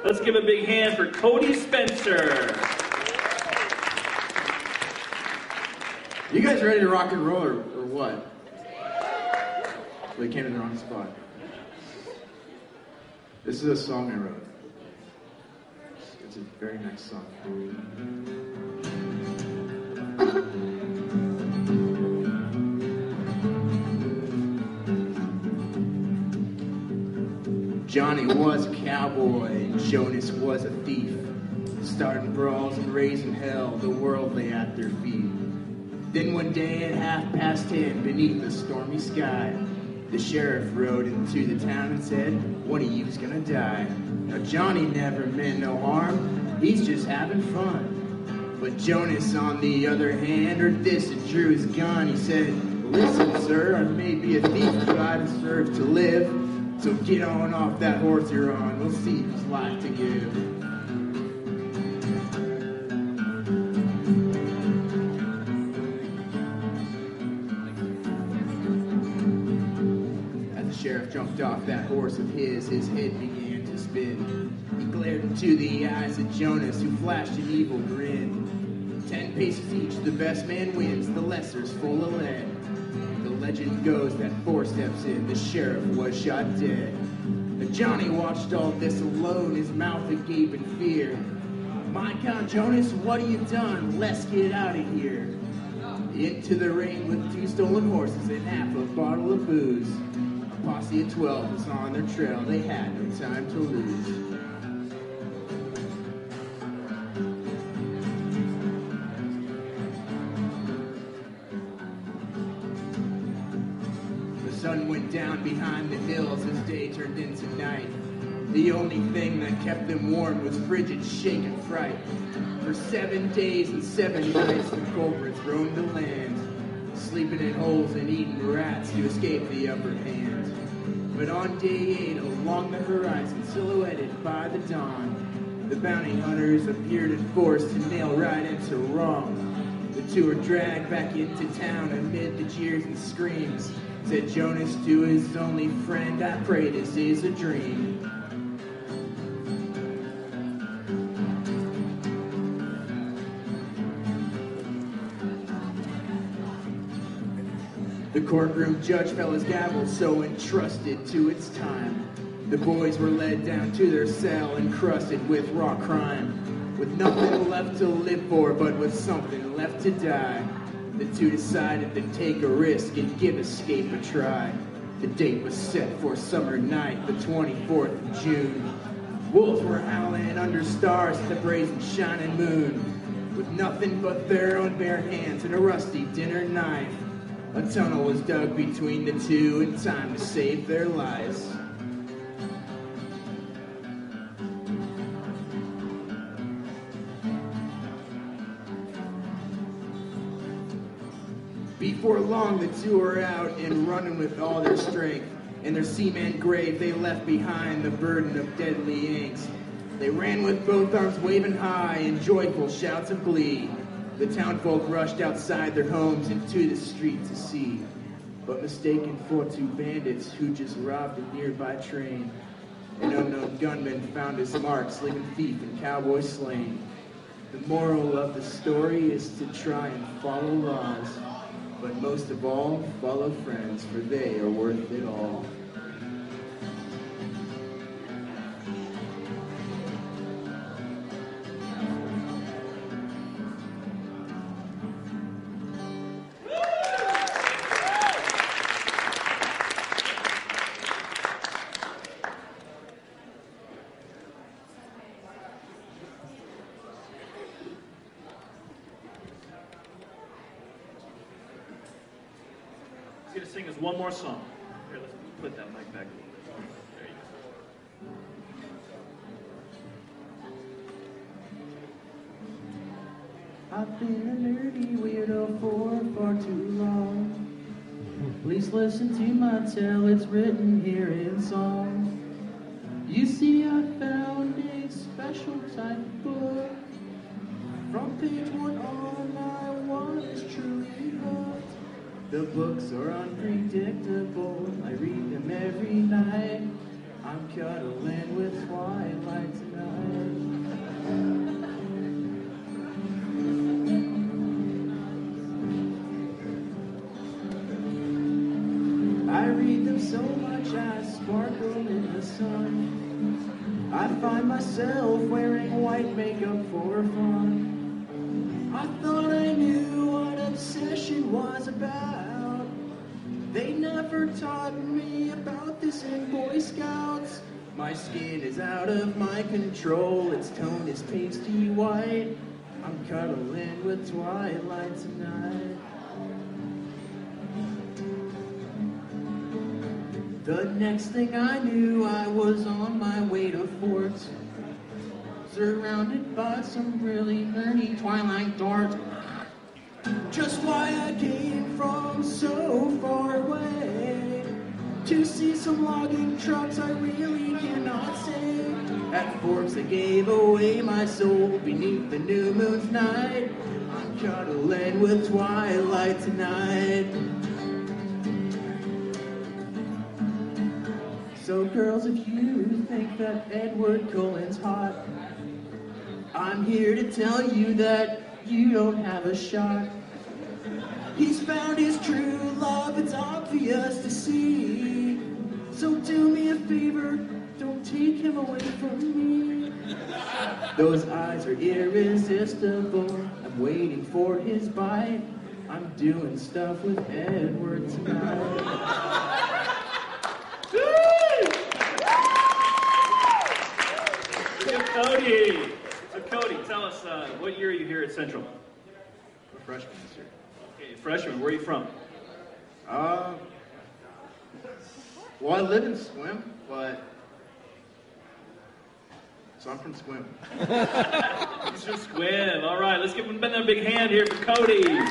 Let's give a big hand for Cody Spencer. You guys ready to rock and roll or what? We came to the wrong spot. This is a song I wrote. It's a very nice song. Johnny was a cowboy and Jonas was a thief, starting brawls and raising hell, the world lay at their feet. Then one day at 10:30, beneath the stormy sky, the sheriff rode into the town and said, one of you's gonna die. Now Johnny never meant no harm, he's just having fun. But Jonas, on the other hand, heard this and drew his gun. He said, listen, sir, I may be a thief, but I deserve to live. So get on off that horse you're on, we'll see who's life to give. As the sheriff jumped off that horse of his head began to spin. He glared into the eyes of Jonas, who flashed an evil grin. 10 paces each, the best man wins, the lesser's full of lead. Legend goes that 4 steps in, the sheriff was shot dead. But Johnny watched all this alone, his mouth agape in fear. My God, Jonas, what have you done? Let's get out of here. Into the rain with 2 stolen horses and half a bottle of booze. A posse of 12 was on their trail, they had no time to lose. The sun went down behind the hills as day turned into night. The only thing that kept them warm was frigid shake and fright. For 7 days and 7 nights the culprits roamed the land, sleeping in holes and eating rats to escape the upper hand. But on day 8, along the horizon, silhouetted by the dawn, the bounty hunters appeared in force to nail right into wrong. The 2 were dragged back into town amid the jeers and screams. Said Jonas to his only friend, I pray this is a dream. The courtroom judge fell his gavel, so entrusted to its time. The boys were led down to their cell, encrusted with raw crime. With nothing left to live for, but with something left to die. The 2 decided to take a risk and give escape a try. The date was set for summer night, the 24th of June. Wolves were howling under stars at the brazen shining moon. With nothing but their own bare hands and a rusty dinner knife, a tunnel was dug between the 2 in time to save their lives. Before long, the 2 were out and running with all their strength. In their cement grave, they left behind the burden of deadly angst. They ran with both arms waving high in joyful shouts of glee. The townfolk rushed outside their homes into the street to see, but mistaken for 2 bandits who just robbed a nearby train. An unknown gunman found his marks, leaving thief and cowboy slain. The moral of the story is to try and follow laws, but most of all, follow friends, for they are worth it all. He's going to sing us one more song. Here, let's put that mic back. There you go. I've been a nerdy weirdo for far too long. Please listen to my tale, it's written here in song. You see, I found a special type of book. From page 1 on, my one is truly hooked. The books are unpredictable, I read them every night. I'm cuddling with Twilight tonight. I read them so much I sparkle in the sun. I find myself wearing white makeup for fun. I thought I knew what obsession was about. They never taught me about this in Boy Scouts. My skin is out of my control, its tone is pasty white. I'm cuddling with Twilight tonight. The next thing I knew, I was on my way to Fort, surrounded by some really nerdy Twilight dorks. Just why I came from so far away to see some logging trucks I really cannot say. At Forks I gave away my soul beneath the new moon's night. I'm cuddling with Twilight tonight. So girls, if you think that Edward Cullen's hot, I'm here to tell you that you don't have a shot. He's found his true love, it's obvious to see. So do me a favor, don't take him away from me. Those eyes are irresistible, I'm waiting for his bite. I'm doing stuff with Edward tonight. Cody! So Cody, tell us, what year are you here at Central? We're freshmen this year. Okay, freshman, where are you from? Well, I live in Squim, but... So I'm from Squim. He's from Squim. All right, let's give him another big hand here for Cody.